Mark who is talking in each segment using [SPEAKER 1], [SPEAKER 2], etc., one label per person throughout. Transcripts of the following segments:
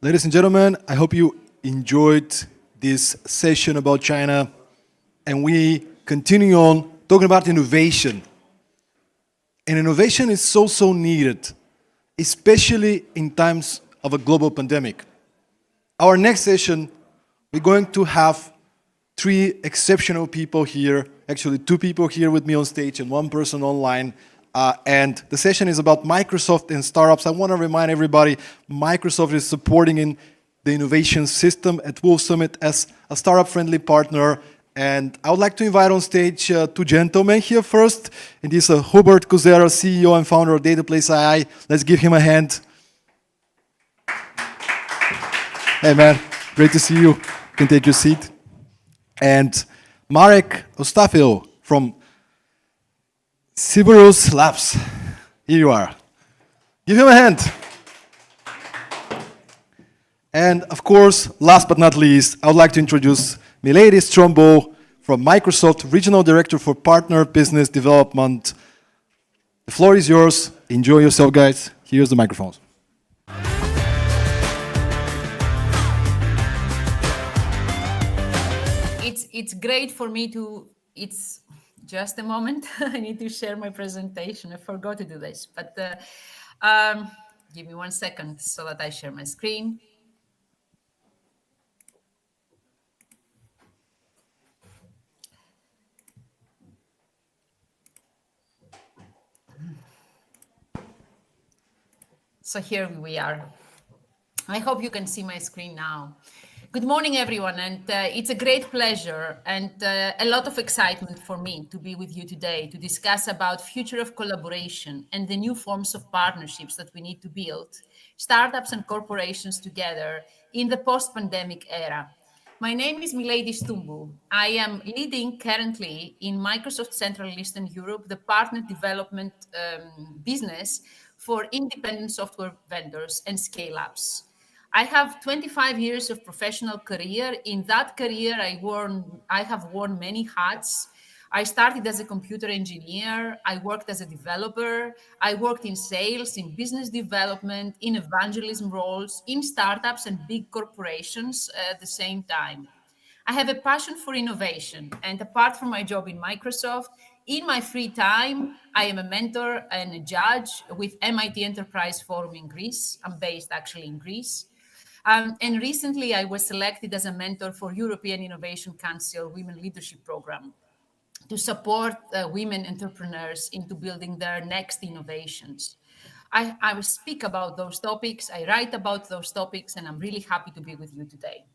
[SPEAKER 1] Ladies and gentlemen, I hope you enjoyed this session about China. And we continue on talking about innovation. And innovation is so needed, especially in times of a global pandemic. Our next session, we're going to have three exceptional people here, actually two people here with me on stage and one person online. And the session is about Microsoft and startups. I want to remind everybody, Microsoft is supporting in the innovation system at Wolf Summit as a startup-friendly partner. And I would like to invite on stage two gentlemen here first. And this is Hubert Guzera, CEO and founder of dataplace.ai. Let's give him a hand. Hey man, great to see you. You can take your seat. And Marek Ostafil from Cyberus Labs. Here you are. Give him a hand. And of course, last but not least, I would like to introduce Myladie Stoumbou from Microsoft, Regional Director for Partner Business Development. The floor is yours. Enjoy yourself, guys. Here's the microphones.
[SPEAKER 2] It's great for me it's just a moment. I need to share my presentation. I forgot to do this, but give me 1 second so that I share my screen. So here we are. I hope you can see my screen now. Good morning, everyone, and it's a great pleasure and a lot of excitement for me to be with you today to discuss about future of collaboration and the new forms of partnerships that we need to build, startups and corporations together in the post-pandemic era. My name is Myladie Stoumbou. I am leading currently in Microsoft Central and Eastern Europe, the partner development business for independent software vendors and scale-ups. I have 25 years of professional career. In that career, I have worn many hats. I started as a computer engineer. I worked as a developer. I worked in sales, in business development, in evangelism roles, in startups and big corporations at the same time. I have a passion for innovation, and apart from my job in Microsoft, in my free time, I am a mentor and a judge with MIT Enterprise Forum in Greece. I'm based actually in Greece. And recently, I was selected as a mentor for European Innovation Council Women Leadership Program to support women entrepreneurs into building their next innovations. I will speak about those topics, I write about those topics, and I'm really happy to be with you today.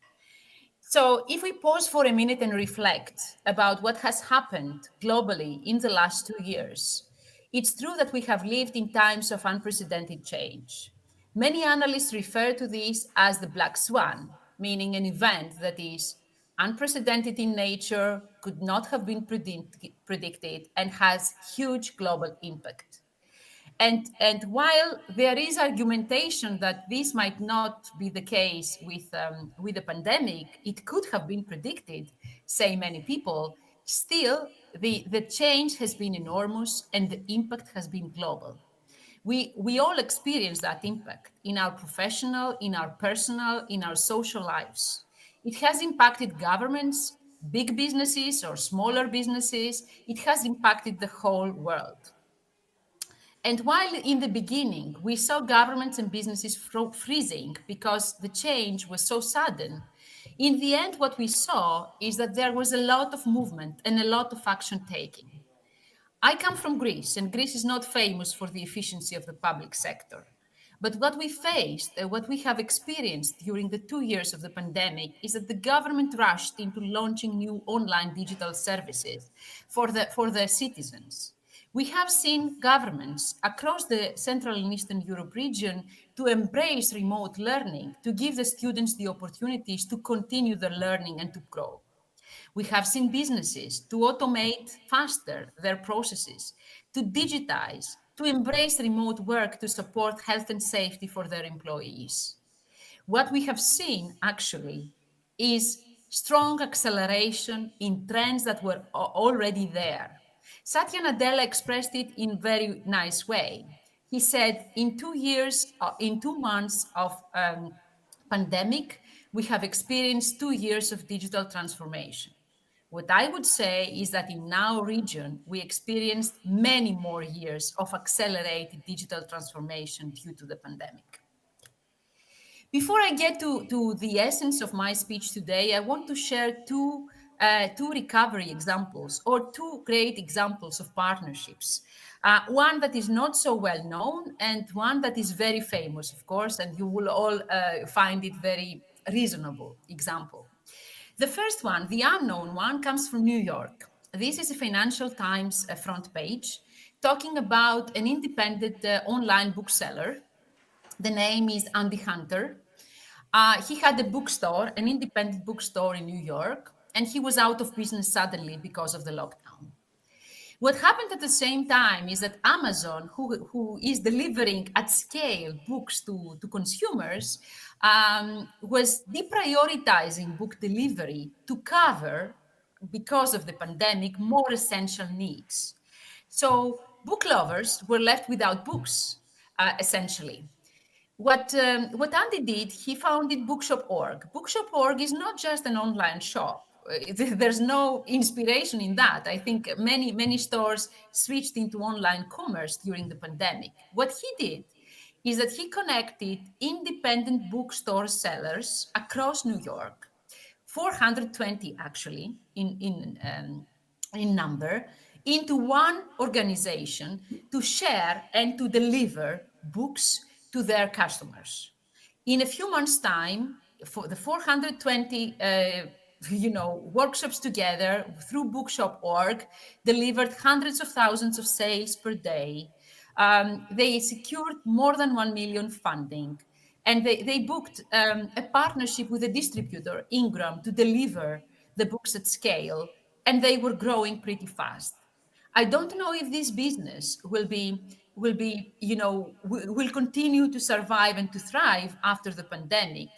[SPEAKER 2] So, if we pause for a minute and reflect about what has happened globally in the last 2 years, it's true that we have lived in times of unprecedented change. Many analysts refer to this as the black swan, meaning an event that is unprecedented in nature, could not have been predicted, and has huge global impact. And while there is argumentation that this might not be the case with the pandemic, it could have been predicted, say many people. Still, the change has been enormous and the impact has been global. We all experience that impact in our professional, in our personal, in our social lives. It has impacted governments, big businesses or smaller businesses. It has impacted the whole world. And while in the beginning we saw governments and businesses freezing because the change was so sudden, in the end, what we saw is that there was a lot of movement and a lot of action taking. I come from Greece, and Greece is not famous for the efficiency of the public sector. But what we faced, what we have experienced during the 2 years of the pandemic, is that the government rushed into launching new online digital services for their citizens. We have seen governments across the Central and Eastern Europe region to embrace remote learning, to give the students the opportunities to continue their learning and to grow. We have seen businesses to automate faster their processes, to digitize, to embrace remote work to support health and safety for their employees. What we have seen actually is strong acceleration in trends that were already there. Satya Nadella expressed it in a very nice way. He said, in 2 years, in 2 months of pandemic, we have experienced 2 years of digital transformation. What I would say is that in our region, we experienced many more years of accelerated digital transformation due to the pandemic. Before I get to the essence of my speech today, I want to share two recovery examples or two great examples of partnerships. One that is not so well known and one that is very famous, of course, and you will all find it very reasonable example. The first one, the unknown one, comes from New York. This is a Financial Times front page talking about an independent online bookseller. The name is Andy Hunter. He had a bookstore, an independent bookstore in New York, and he was out of business suddenly because of the lockdown. What happened at the same time is that Amazon, who is delivering at scale books to consumers, was deprioritizing book delivery to cover, because of the pandemic, more essential needs. So book lovers were left without books, essentially. What Andy did, he founded Bookshop.org. Bookshop.org is not just an online shop. There's no inspiration in that. I think many stores switched into online commerce during the pandemic. What he did is that he connected independent bookstore sellers across New York, 420 actually in number, into one organization to share and to deliver books to their customers. In a few months' time, for the 420 workshops together through bookshop.org delivered hundreds of thousands of sales per day. They secured more than 1 million funding, and they booked a partnership with a distributor, Ingram, to deliver the books at scale, and they were growing pretty fast. I don't know if this business will continue to survive and to thrive after the pandemic.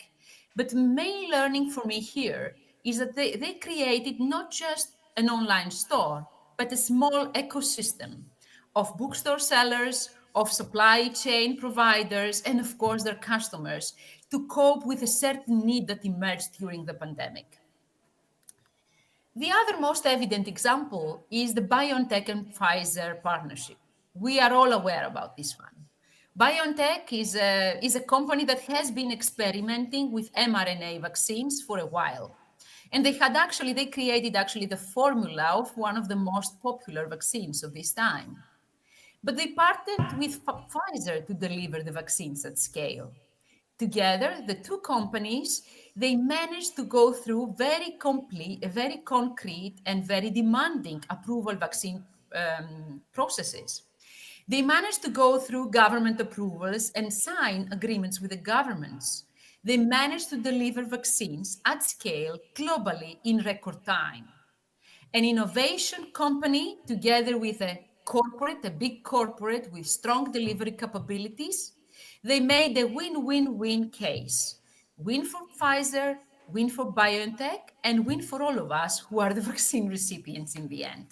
[SPEAKER 2] But main learning for me here is that they created not just an online store, but a small ecosystem of bookstore sellers, of supply chain providers, and of course their customers to cope with a certain need that emerged during the pandemic. The other most evident example is the BioNTech and Pfizer partnership. We are all aware about this one. BioNTech is a company that has been experimenting with mRNA vaccines for a while. And they created actually the formula of one of the most popular vaccines of this time. But they partnered with Pfizer to deliver the vaccines at scale. Together, the two companies, they managed to go through very concrete and very demanding approval vaccine processes. They managed to go through government approvals and sign agreements with the governments. They managed to deliver vaccines at scale globally in record time. An innovation company together with a big corporate with strong delivery capabilities, they made a win-win-win case. Win for Pfizer, win for BioNTech, and win for all of us who are the vaccine recipients in the end.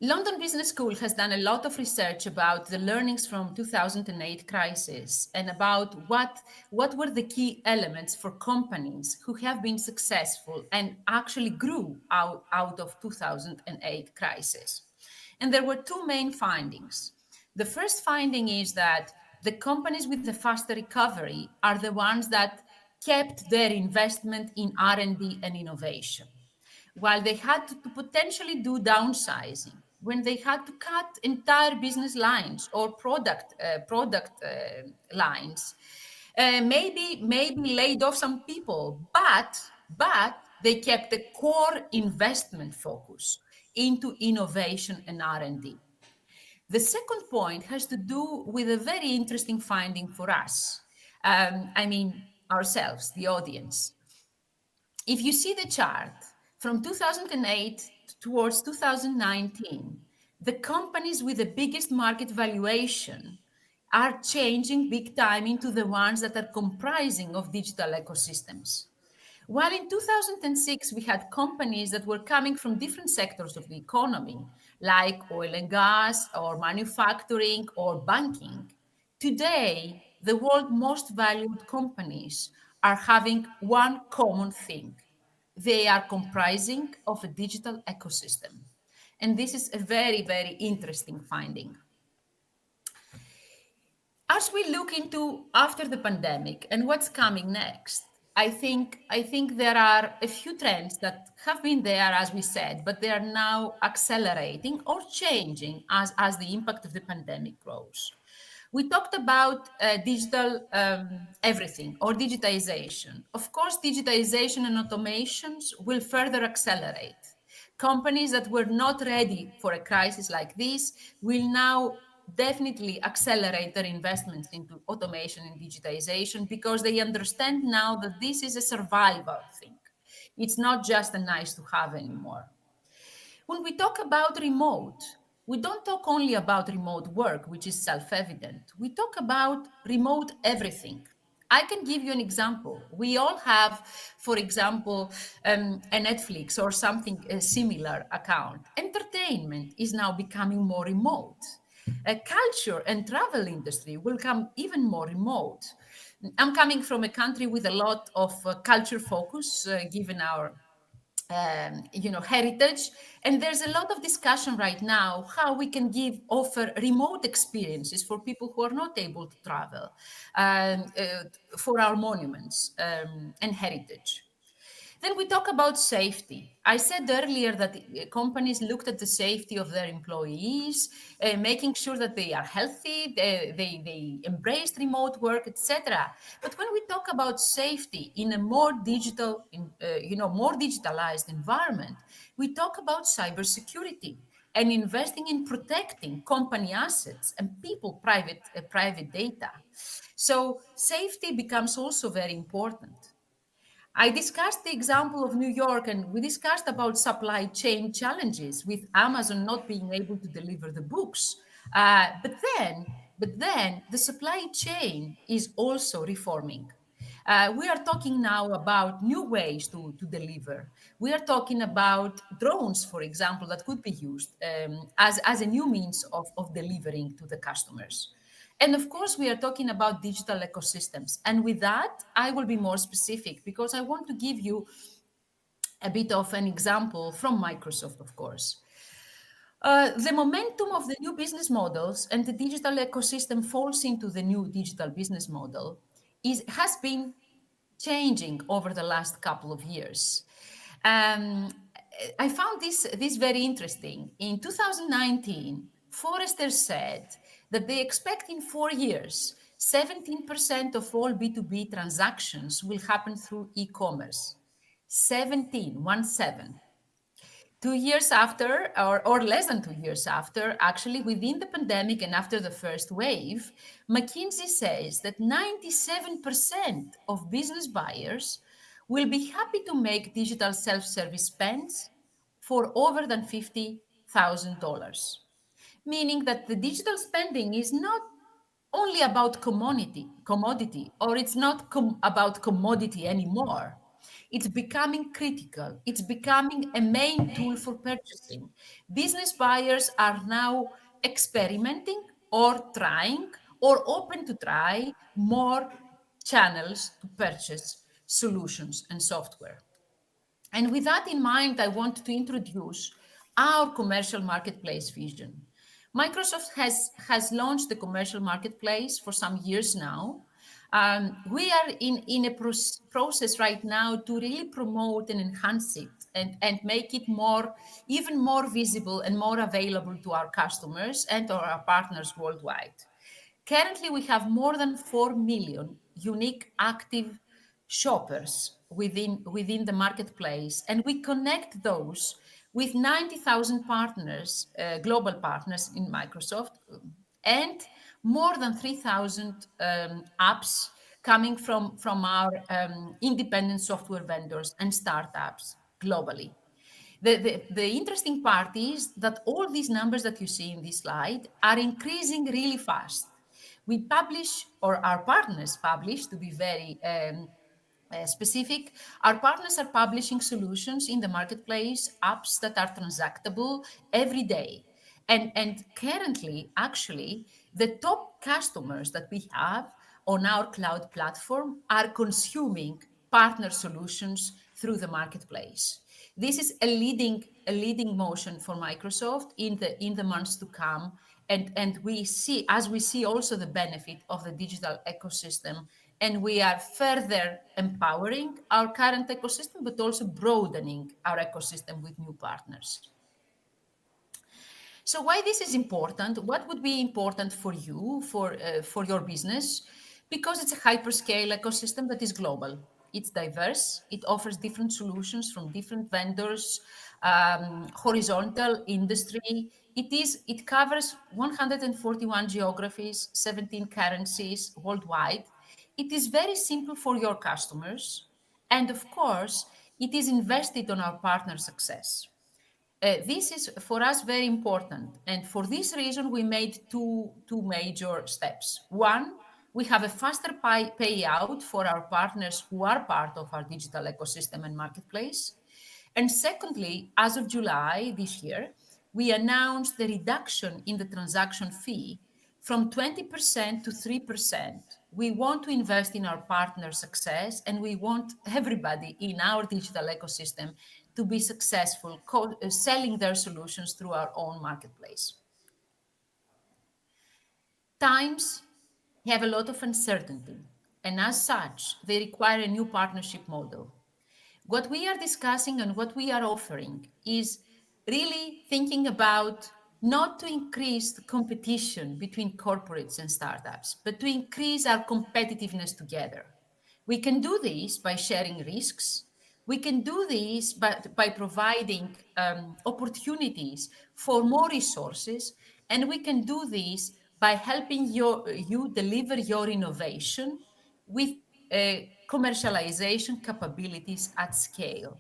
[SPEAKER 2] London Business School has done a lot of research about the learnings from 2008 crisis and about what were the key elements for companies who have been successful and actually grew out of 2008 crisis. And there were two main findings. The first finding is that the companies with the faster recovery are the ones that kept their investment in R&D and innovation, while they had to potentially do downsizing, when they had to cut entire business lines or product lines, maybe laid off some people, but they kept the core investment focus into innovation and R&D. The second point has to do with a very interesting finding for us. Ourselves, the audience. If you see the chart from 2008 towards 2019, the companies with the biggest market valuation are changing big time into the ones that are comprising of digital ecosystems. While in 2006, we had companies that were coming from different sectors of the economy, like oil and gas, or manufacturing, or banking. Today, the world's most valued companies are having one common thing. They are comprising of a digital ecosystem. And this is a very, very interesting finding. As we look into after the pandemic and what's coming next, I think there are a few trends that have been there, as we said, but they are now accelerating or changing as the impact of the pandemic grows. We talked about digital everything or digitization. Of course, digitization and automations will further accelerate. Companies that were not ready for a crisis like this will now definitely accelerate their investments into automation and digitization because they understand now that this is a survival thing. It's not just a nice to have anymore. When we talk about remote, we don't talk only about remote work, which is self evident. We talk about remote everything. I can give you an example. We all have, for example, a Netflix or something a similar account. Entertainment is now becoming more remote. Culture and travel industry will come even more remote. I'm coming from a country with a lot of culture focus, given our heritage, and there's a lot of discussion right now how we can offer remote experiences for people who are not able to travel, for our monuments and heritage. Then we talk about safety. I said earlier that companies looked at the safety of their employees, making sure that they are healthy, they embraced remote work, etc. But when we talk about safety in a more digital, more digitalized environment, we talk about cybersecurity and investing in protecting company assets and people private data. So safety becomes also very important. I discussed the example of New York, and we discussed about supply chain challenges with Amazon not being able to deliver the books. But then the supply chain is also reforming. We are talking now about new ways to deliver. We are talking about drones, for example, that could be used as a new means of delivering to the customers. And of course, we are talking about digital ecosystems. And with that, I will be more specific because I want to give you a bit of an example from Microsoft, of course. The momentum of the new business models and the digital ecosystem falls into the new digital business model has been changing over the last couple of years. Um, I found this very interesting. In 2019, Forrester said that they expect in 4 years, 17% of all B2B transactions will happen through e-commerce. 17, 1 7. 2 years after, or less than 2 years after, actually within the pandemic and after the first wave, McKinsey says that 97% of business buyers will be happy to make digital self-service spends for over than $50,000, meaning that the digital spending is not only about commodity, or it's not about commodity anymore. It's becoming critical. It's becoming a main tool for purchasing. Business buyers are now experimenting or trying or open to try more channels to purchase solutions and software. And with that in mind, I want to introduce our commercial marketplace vision. Microsoft has launched the commercial marketplace for some years now. We are in a process right now to really promote and enhance it and make it even more visible and more available to our customers and to our partners worldwide. Currently, we have more than 4 million unique active shoppers within the marketplace, and we connect those with 90,000 partners, global partners in Microsoft, and more than 3,000 apps coming from our independent software vendors and startups globally. The interesting part is that all these numbers that you see in this slide are increasing really fast. We publish, or our partners publish, to be very specific, our partners are publishing solutions in the marketplace, apps that are transactable every day. And currently, actually, the top customers that we have on our cloud platform are consuming partner solutions through the marketplace. This is a leading motion for Microsoft in the months to come, and we see also the benefit of the digital ecosystem, and we are further empowering our current ecosystem, but also broadening our ecosystem with new partners. So why this is important? What would be important for you, for your business? Because it's a hyperscale ecosystem that is global. It's diverse. It offers different solutions from different vendors, horizontal industry. It covers 141 geographies, 17 currencies worldwide. It is very simple for your customers, and of course, it is invested on our partner success. This is for us very important, and for this reason we made two major steps. One, we have a faster payout for our partners who are part of our digital ecosystem and marketplace. And secondly, as of July this year, we announced the reduction in the transaction fee from 20% to 3%. We want to invest in our partner success, and we want everybody in our digital ecosystem to be successful selling their solutions through our own marketplace. Times have a lot of uncertainty, and as such, they require a new partnership model. What we are discussing and what we are offering is really thinking about not to increase the competition between corporates and startups, but to increase our competitiveness together. We can do this by sharing risks. We can do this by providing opportunities for more resources, and we can do this by helping you deliver your innovation with commercialization capabilities at scale.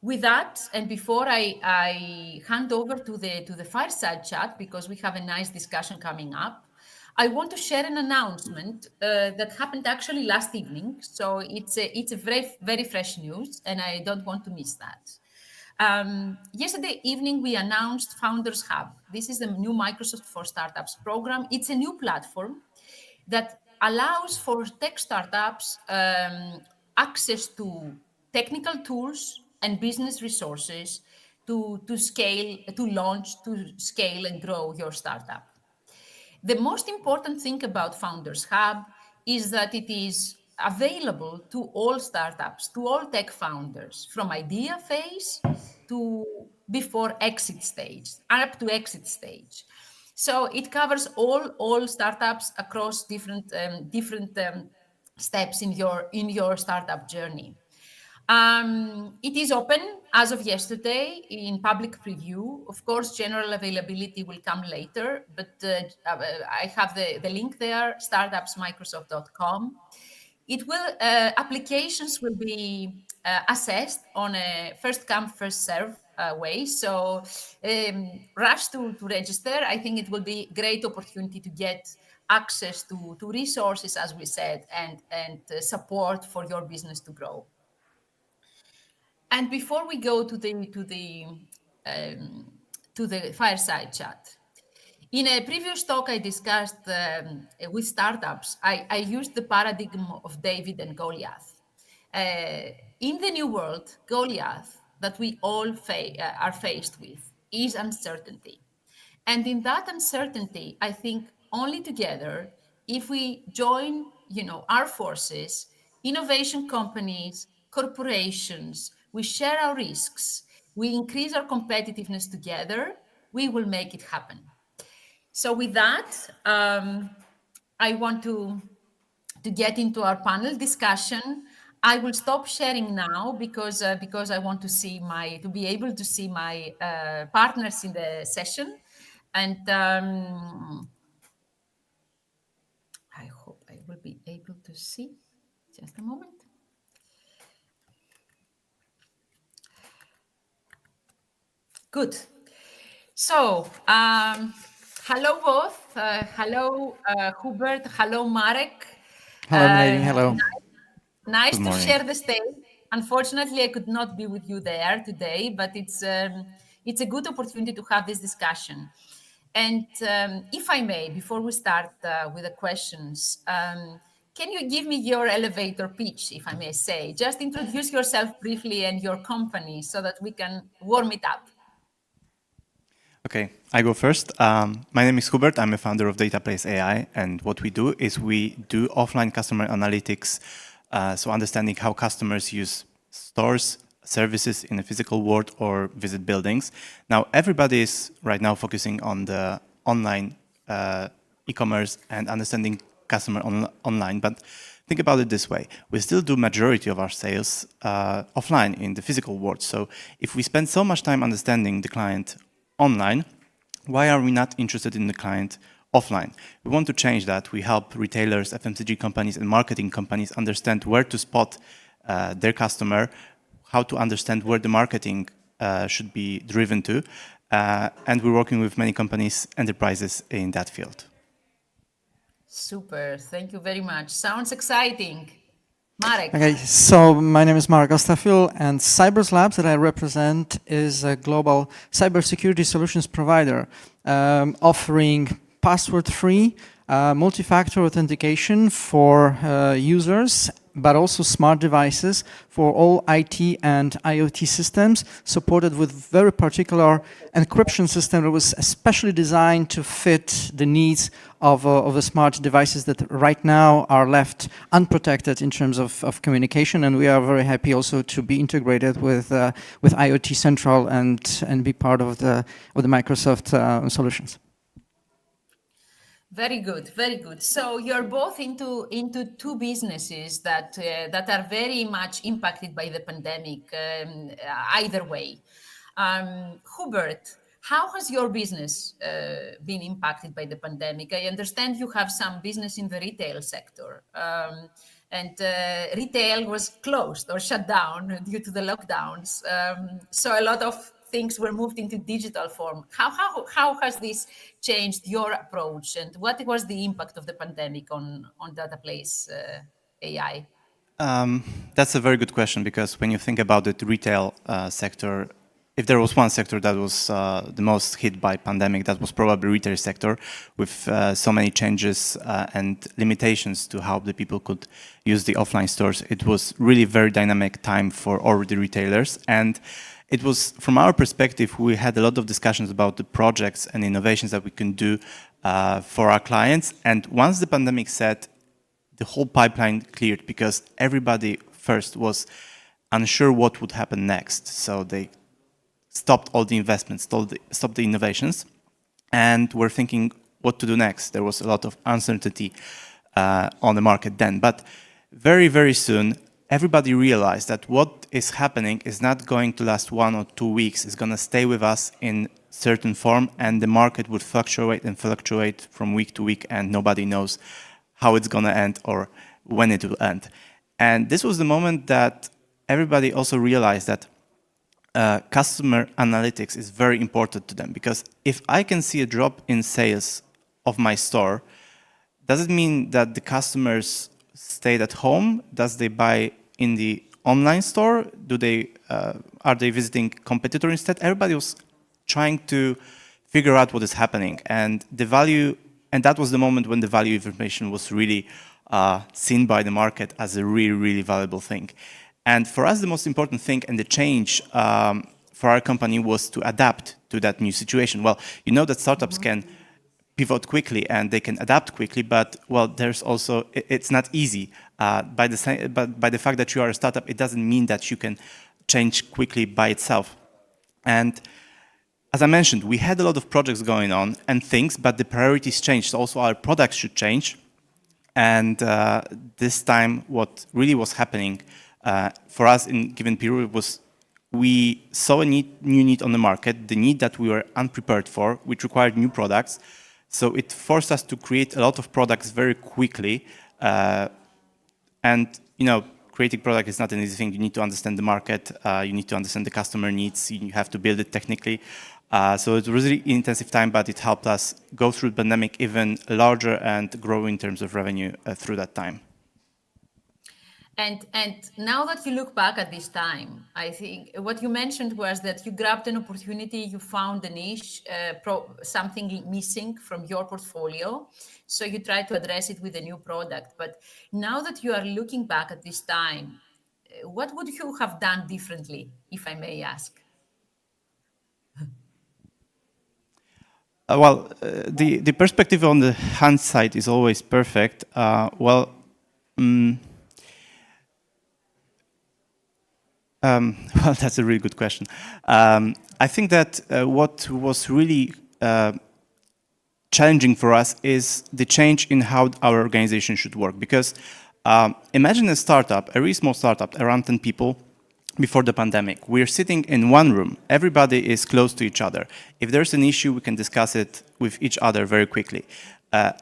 [SPEAKER 2] With that, and before I hand over to the fireside chat, because we have a nice discussion coming up, I want to share an announcement that happened actually last evening. So it's a very, very fresh news, and I don't want to miss that. Yesterday evening, we announced Founders Hub. This is the new Microsoft for Startups program. It's a new platform that allows for tech startups access to technical tools and business resources to launch, to scale and grow your startup. The most important thing about Founders Hub is that it is available to all startups, to all tech founders, from idea phase to before exit stage, up to exit stage. So it covers all startups across different steps in your startup journey. It is open as of yesterday in public preview. Of course, general availability will come later, but I have the link there, startupsmicrosoft.com. Applications will be assessed on a first come, first serve way. So rush to register. I think it will be a great opportunity to get access to resources, as we said, and support for your business to grow. And before we go to the fireside chat, in a previous talk I discussed with startups, I used the paradigm of David and Goliath. In the new world, Goliath that we all are faced with is uncertainty. And in that uncertainty, I think only together, if we join, our forces, innovation companies, corporations, we share our risks, we increase our competitiveness together, we will make it happen. So with that, I want to get into our panel discussion. I will stop sharing now because I want to be able to see my partners in the session, and I hope I will be able to see. Just a moment. Good. So, hello both. Hello, Hubert. Hello, Marek.
[SPEAKER 3] Hello, Myladie. Hello.
[SPEAKER 2] Nice to share the stage. Unfortunately, I could not be with you there today, but it's a good opportunity to have this discussion. And if I may, before we start with the questions, can you give me your elevator pitch, if I may say? Just introduce yourself briefly and your company so that we can warm it up.
[SPEAKER 3] Okay, I go first. My name is Hubert. I'm a founder of dataplace.ai, and what we do is we do offline customer analytics, so understanding how customers use stores, services in the physical world or visit buildings. Now, everybody is right now focusing on the online e-commerce and understanding customer online, but think about it this way. We still do majority of our sales offline in the physical world. So if we spend so much time understanding the client online, why are we not interested in the client offline? We want to change that. We help retailers, FMCG companies, and marketing companies understand where to spot their customer, how to understand where the marketing should be driven to. And we're working with many companies, enterprises in that field.
[SPEAKER 2] Super, thank you very much. Sounds exciting. Marek.
[SPEAKER 4] Okay, so my name is Marek Ostafil, and Cyberus Labs that I represent is a global cybersecurity solutions provider offering password-free multi-factor authentication for users, but also smart devices for all IT and IoT systems, supported with very particular encryption system that was especially designed to fit the needs of the smart devices that right now are left unprotected in terms of communication. And we are very happy also to be integrated with IoT Central and be part of the Microsoft solutions.
[SPEAKER 2] Very good, very good. So you're both into two businesses that are very much impacted by the pandemic, either way. Hubert, how has your business been impacted by the pandemic? I understand you have some business in the retail sector, and retail was closed or shut down due to the lockdowns. So a lot of things were moved into digital form. How has this changed your approach, and what was the impact of the pandemic on dataplace AI?
[SPEAKER 3] That's a very good question, because when you think about the retail sector, if there was one sector that was the most hit by pandemic, that was probably retail sector, with so many changes and limitations to how the people could use the offline stores. It was really very dynamic time for all the retailers, and it was, from our perspective, we had a lot of discussions about the projects and innovations that we can do for our clients. And once the pandemic set, the whole pipeline cleared, because everybody first was unsure what would happen next. So they stopped all the investments, stopped the innovations, and were thinking what to do next. There was a lot of uncertainty on the market then. But very, very soon, everybody realized that what is happening is not going to last 1 or 2 weeks. It's going to stay with us in certain form, and the market would fluctuate and fluctuate from week to week, and nobody knows how it's going to end or when it will end. And this was the moment that everybody also realized that customer analytics is very important to them, because if I can see a drop in sales of my store, does it mean that the customers stayed at home? Does they buy in the online store? Are they visiting competitor instead? Everybody was trying to figure out what is happening, and that was the moment when the value information was really seen by the market as a really, really valuable thing. And for us, the most important thing and the change for our company was to adapt to that new situation. Well, you know that startups can pivot quickly and they can adapt quickly, but well, there's also, it's not easy. By the fact that you are a startup, it doesn't mean that you can change quickly by itself. And as I mentioned, we had a lot of projects going on and things, but the priorities changed. Also, our products should change. And this time, what really was happening for us in given period was we saw a new need on the market, the need that we were unprepared for, which required new products. So it forced us to create a lot of products very quickly. And creating product is not an easy thing. You need to understand the market. You need to understand the customer needs. You have to build it technically. So it was really intensive time, but it helped us go through the pandemic even larger and grow in terms of revenue through that time.
[SPEAKER 2] And now that you look back at this time, I think what you mentioned was that you grabbed an opportunity, you found a niche, something missing from your portfolio, so you try to address it with a new product. But now that you are looking back at this time, what would you have done differently, if I may ask?
[SPEAKER 3] The perspective on the hindsight is always perfect. Well, that's a really good question. I think that what was really challenging for us is the change in how our organization should work. Because imagine a startup, a really small startup, around 10 people, before the pandemic. We're sitting in one room. Everybody is close to each other. If there's an issue, we can discuss it with each other very quickly.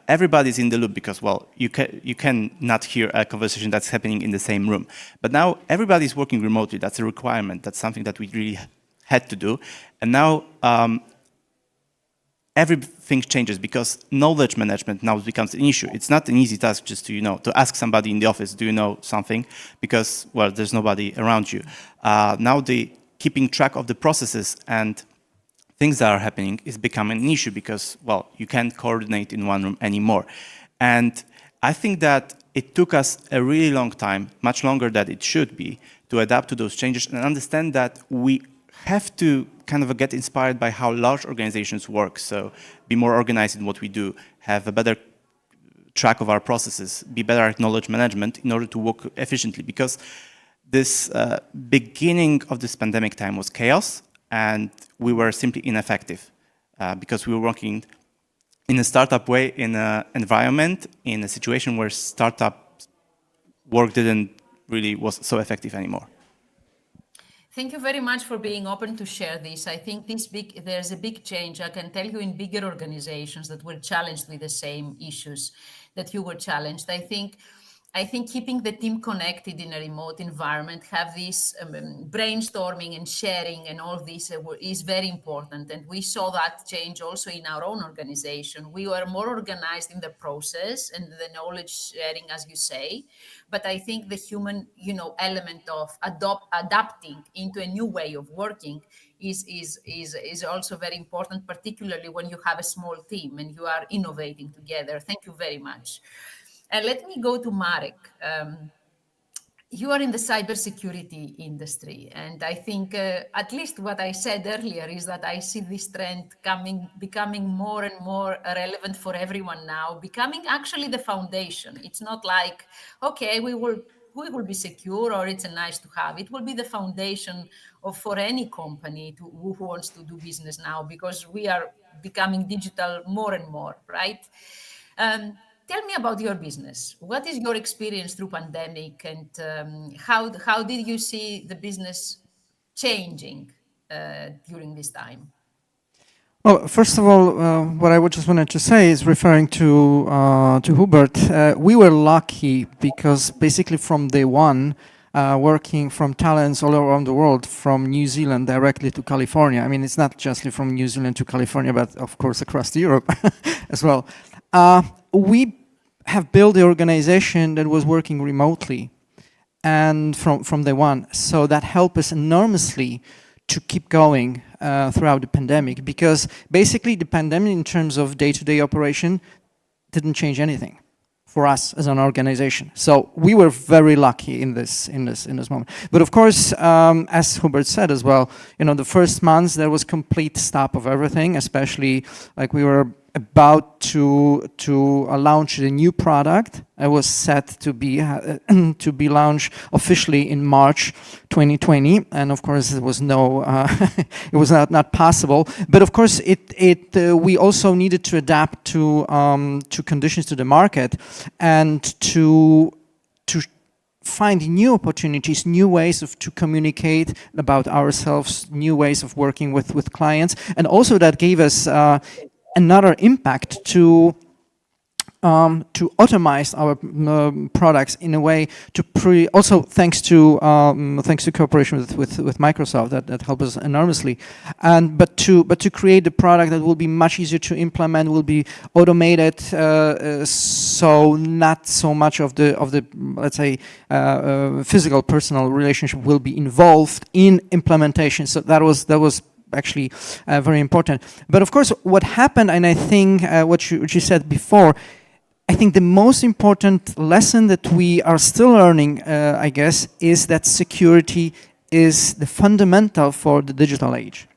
[SPEAKER 3] Everybody's in the loop because, well, you can not hear a conversation that's happening in the same room. But now everybody's working remotely. That's a requirement. That's something that we really had to do. And now everything changes because knowledge management now becomes an issue. It's not an easy task just to, to ask somebody in the office, do you know something? Because, well, there's nobody around you. Now the keeping track of the processes and things that are happening is becoming an issue because, well, you can't coordinate in one room anymore. And I think that it took us a really long time, much longer than it should be, to adapt to those changes and understand that we have to kind of get inspired by how large organizations work. So be more organized in what we do, have a better track of our processes, be better at knowledge management in order to work efficiently. Because this beginning of this pandemic time was chaos, and we were simply ineffective because we were working in a startup way, in an environment, in a situation where startup work didn't really was so effective anymore.
[SPEAKER 2] Thank you very much for being open to share this. I think there's a big change. I can tell you in bigger organizations that were challenged with the same issues that you were challenged. I think keeping the team connected in a remote environment, have this brainstorming and sharing and all this is very important. And we saw that change also in our own organization. We were more organized in the process and the knowledge sharing, as you say. But I think the human, element of adapting into a new way of working is also very important, particularly when you have a small team and you are innovating together. Thank you very much. And let me go to Marek. You are in the cybersecurity industry, and I think at least what I said earlier is that I see this trend becoming more and more relevant for everyone now, becoming actually the foundation. It's not like, okay, we will be secure or it's a nice to have. It will be the foundation for any company who wants to do business now, because we are becoming digital more and more, right? Tell me about your business. What is your experience through pandemic, and how did you see the business changing during this time?
[SPEAKER 4] Well, first of all, what I just wanted to say is referring to Hubert. We were lucky because basically from day one, working from talents all around the world, from New Zealand directly to California. I mean, it's not just from New Zealand to California, but of course across Europe as well. We have built the organization that was working remotely and from day one. So that helped us enormously to keep going throughout the pandemic, because basically the pandemic in terms of day-to-day operation didn't change anything for us as an organization. So we were very lucky in this moment. But of course, as Hubert said as well, the first months there was complete stop of everything, especially like we were about to launch a new product. It was set to be launched officially in March 2020, and of course it was it was not possible. But of course, we also needed to adapt to conditions to the market and to find new opportunities, new ways to communicate about ourselves, new ways of working with clients, and also that gave us another impact to to automate our products in a way to also thanks to cooperation with Microsoft that helped us enormously, and but to create a product that will be much easier to implement, will be automated, so not so much of the let's say physical personal relationship will be involved in implementation. So that was actually very important. But of course, what happened, and I think what you said before, I think the most important lesson that we are still learning, I guess, is that security is the fundamental for the digital age.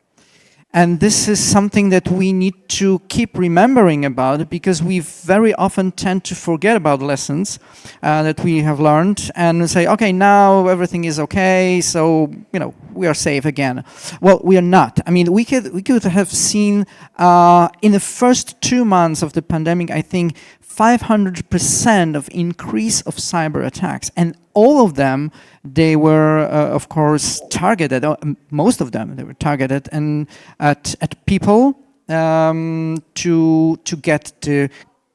[SPEAKER 4] And this is something that we need to keep remembering about, because we very often tend to forget about lessons that we have learned and say, okay, now everything is okay, so we are safe again. Well, we are not. I mean, we could have seen in the first 2 months of the pandemic, I think 500% of increase of cyber attacks, and all of them, they were of course targeted. Most of them, they were targeted and at people to get the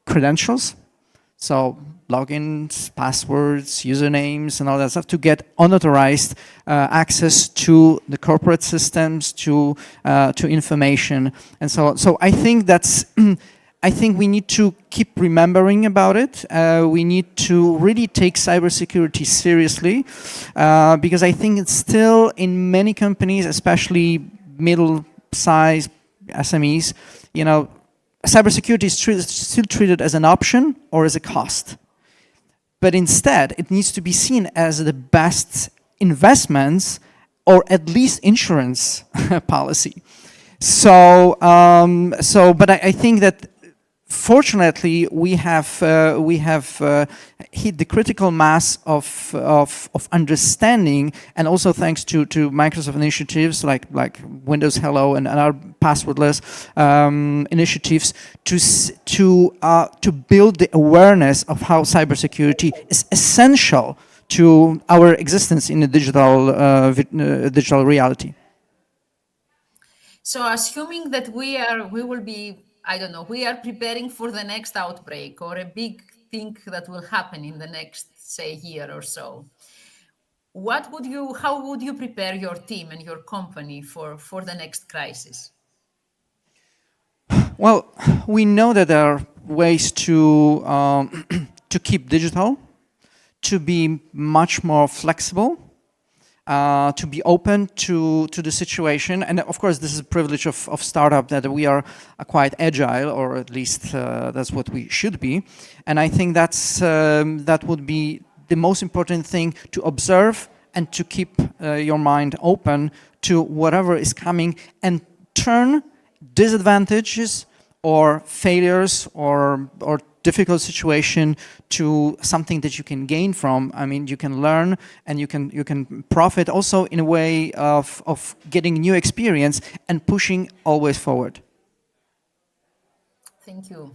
[SPEAKER 4] credentials, so logins, passwords, usernames, and all that stuff, to get unauthorized access to the corporate systems, to information, and so on. So I think that's. I think we need to keep remembering about it. We need to really take cybersecurity seriously, because I think it's still in many companies, especially middle-sized SMEs, cybersecurity is still treated as an option or as a cost. But instead, it needs to be seen as the best investments, or at least insurance policy. So, but I think that fortunately, we have hit the critical mass of understanding, and also thanks to Microsoft initiatives like Windows Hello and our passwordless initiatives to build the awareness of how cybersecurity is essential to our existence in a digital reality.
[SPEAKER 2] So, assuming that we will be, I don't know, we are preparing for the next outbreak or a big thing that will happen in the next, say, year or so. How would you prepare your team and your company for the next crisis?
[SPEAKER 4] Well, we know that there are ways to keep digital, to be much more flexible, to be open to the situation. And of course, this is a privilege of startup, that we are quite agile, or at least that's what we should be. And I think that would be the most important thing, to observe and to keep your mind open to whatever is coming, and turn disadvantages or failures or difficult situation to something that you can gain from. I mean, you can learn, and you can profit also in a way of getting new experience and pushing always forward.
[SPEAKER 2] Thank you.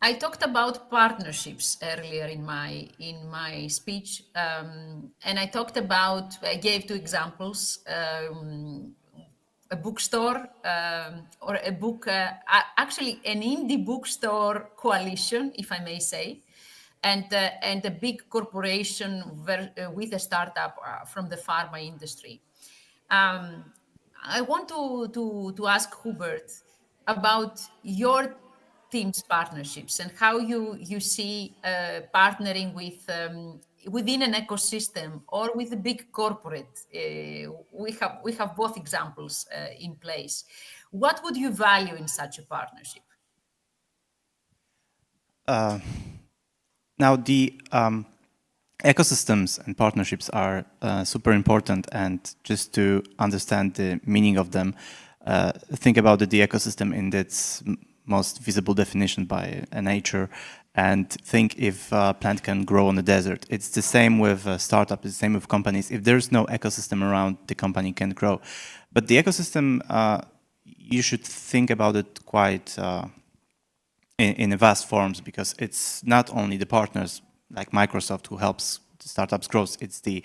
[SPEAKER 2] I talked about partnerships earlier in my speech, and I gave 2 examples. A bookstore or a book, actually an indie bookstore coalition, if I may say, and a big corporation with a startup from the pharma industry. I want to ask Hubert about your team's partnerships and how you see partnering with within an ecosystem or with a big corporate. We have both examples in place. What would you value in such a partnership?
[SPEAKER 3] Now, the ecosystems and partnerships are super important, and just to understand the meaning of them, think about the ecosystem in its most visible definition by nature, and think if a plant can grow on the desert. It's the same with a startup, it's the same with companies. If there's no ecosystem around, the company can't grow. But the ecosystem, you should think about it quite in vast forms, because it's not only the partners like Microsoft who helps the startups grow, it's the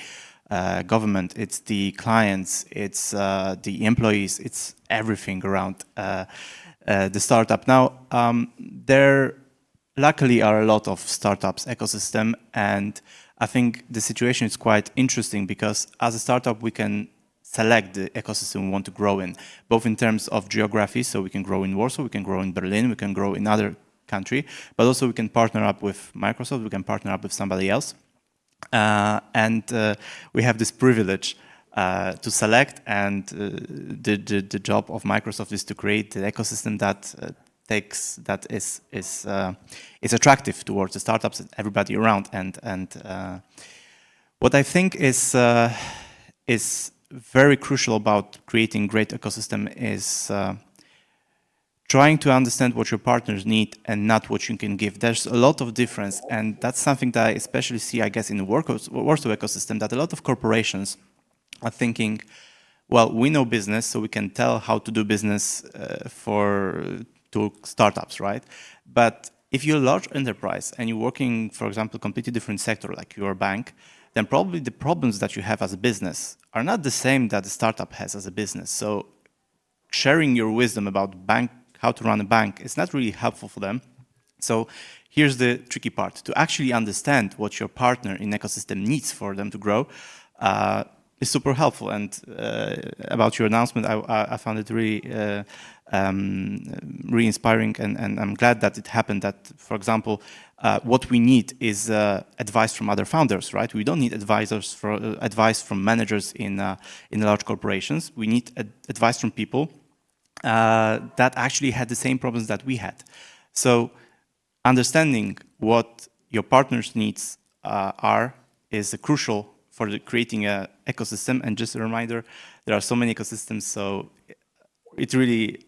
[SPEAKER 3] government, it's the clients, it's the employees, it's everything around the startup. Now, there luckily are a lot of startups ecosystem, and I think the situation is quite interesting because as a startup we can select the ecosystem we want to grow in, both in terms of geography, so we can grow in Warsaw, we can grow in Berlin, we can grow in other country, but also we can partner up with Microsoft, we can partner up with somebody else. We have this privilege to select, and the job of Microsoft is to create the ecosystem that is attractive towards the startups and everybody around. What I think is very crucial about creating great ecosystem is trying to understand what your partners need and not what you can give. There's a lot of difference, and that's something that I especially see, I guess, in the Warsaw ecosystem, that a lot of corporations are thinking, well, we know business, so we can tell how to do business to startups, right? But if you're a large enterprise and you're working, for example, completely different sector, like you're a bank, then probably the problems that you have as a business are not the same that the startup has as a business. So sharing your wisdom about how to run a bank is not really helpful for them. So here's the tricky part. To actually understand what your partner in ecosystem needs for them to grow is super helpful. And about your announcement, I found it really really inspiring, and I'm glad that it happened. That, for example, what we need is advice from other founders, right? We don't need advice from managers in large corporations. We need advice from people that actually had the same problems that we had. So understanding what your partner's needs are is crucial for creating an ecosystem. And just a reminder, there are so many ecosystems, so it really,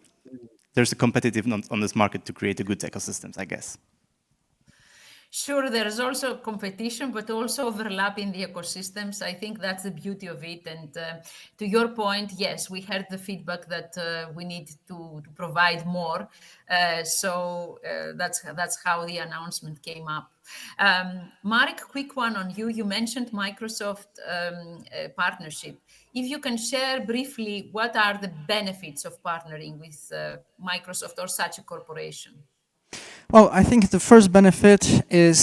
[SPEAKER 3] there's a competitiveness on this market to create a good ecosystems, I guess.
[SPEAKER 2] Sure, there's also competition, but also overlap in the ecosystems. I think that's the beauty of it. And to your point, yes, we heard the feedback that we need to provide more. So that's how the announcement came up. Marek, quick one on you. You mentioned Microsoft partnership. If you can share briefly, what are the benefits of partnering with Microsoft or such a corporation?
[SPEAKER 4] Well, I think the first benefit is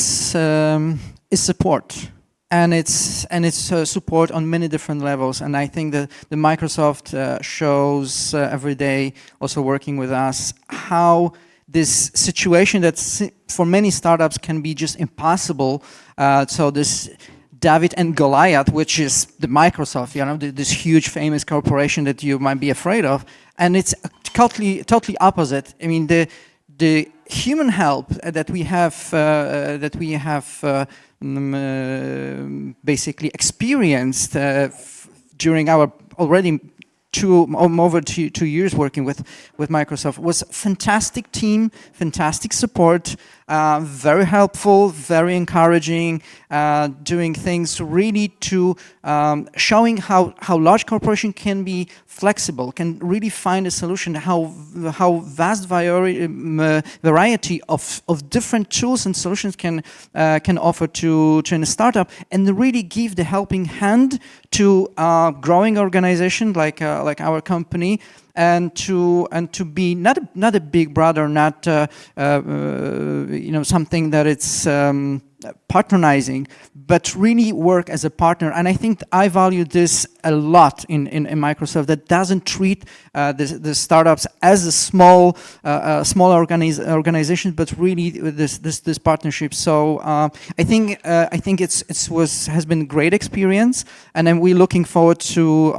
[SPEAKER 4] support, and it's support on many different levels. And I think that the Microsoft shows every day, also working with us, how this situation that for many startups can be just impossible. So this David and Goliath, which is the Microsoft, you know, this huge famous corporation that you might be afraid of, and it's totally opposite. I mean, the human help that we have basically experienced during our already over two years working with Microsoft was fantastic team, fantastic support, very helpful, very encouraging, doing things really to showing how large corporation can be flexible, can really find a solution, how vast variety of different tools and solutions can offer to a startup, and really give the helping hand to growing organization like our company, and to be not a big brother, not something that it's patronizing, but really work as a partner. And I think I value this a lot in Microsoft, that doesn't treat the startups as a small organization, but really this partnership. So I think has been a great experience, and then we're looking forward to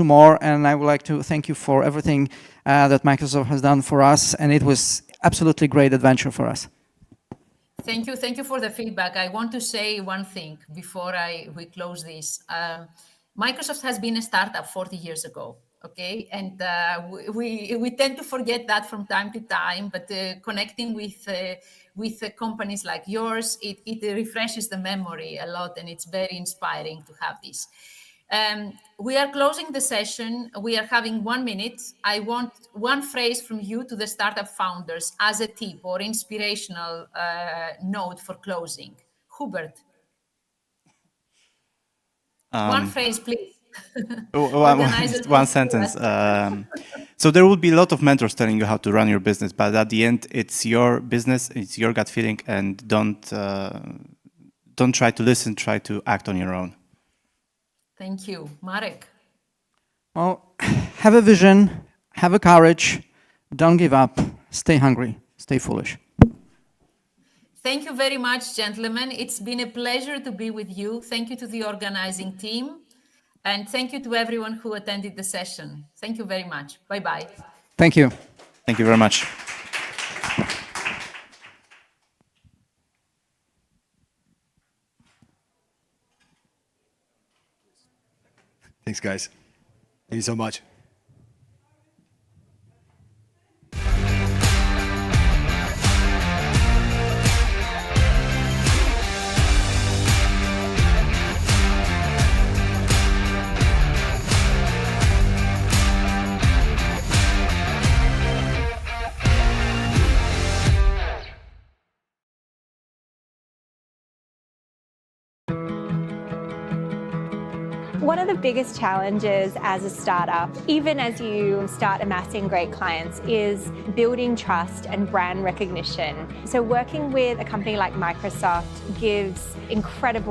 [SPEAKER 4] more. And I would like to thank you for everything that Microsoft has done for us, and it was absolutely great adventure for us.
[SPEAKER 2] Thank you for the feedback. I want to say one thing before we close this. Microsoft has been a startup 40 years ago, okay? And we tend to forget that from time to time, but connecting with companies like yours, it refreshes the memory a lot, and it's very inspiring to have this. We are closing the session. We are having 1 minute. I want one phrase from you to the startup founders as a tip or inspirational note for closing. Hubert, one phrase, please. Organizers
[SPEAKER 3] One
[SPEAKER 2] will
[SPEAKER 3] sentence.
[SPEAKER 2] do that.
[SPEAKER 3] So there will be a lot of mentors telling you how to run your business, but at the end, it's your business, it's your gut feeling, and don't try to listen, try to act on your own.
[SPEAKER 2] Thank you. Marek?
[SPEAKER 4] Well, have a vision, have a courage, don't give up, stay hungry, stay foolish.
[SPEAKER 2] Thank you very much, gentlemen. It's been a pleasure to be with you. Thank you to the organizing team. And thank you to everyone who attended the session. Thank you very much. Bye-bye.
[SPEAKER 4] Thank you.
[SPEAKER 3] Thank you very much.
[SPEAKER 1] Thanks, guys. Thank you so much.
[SPEAKER 5] One of the biggest challenges as a startup, even as you start amassing great clients, is building trust and brand recognition. So working with a company like Microsoft gives incredible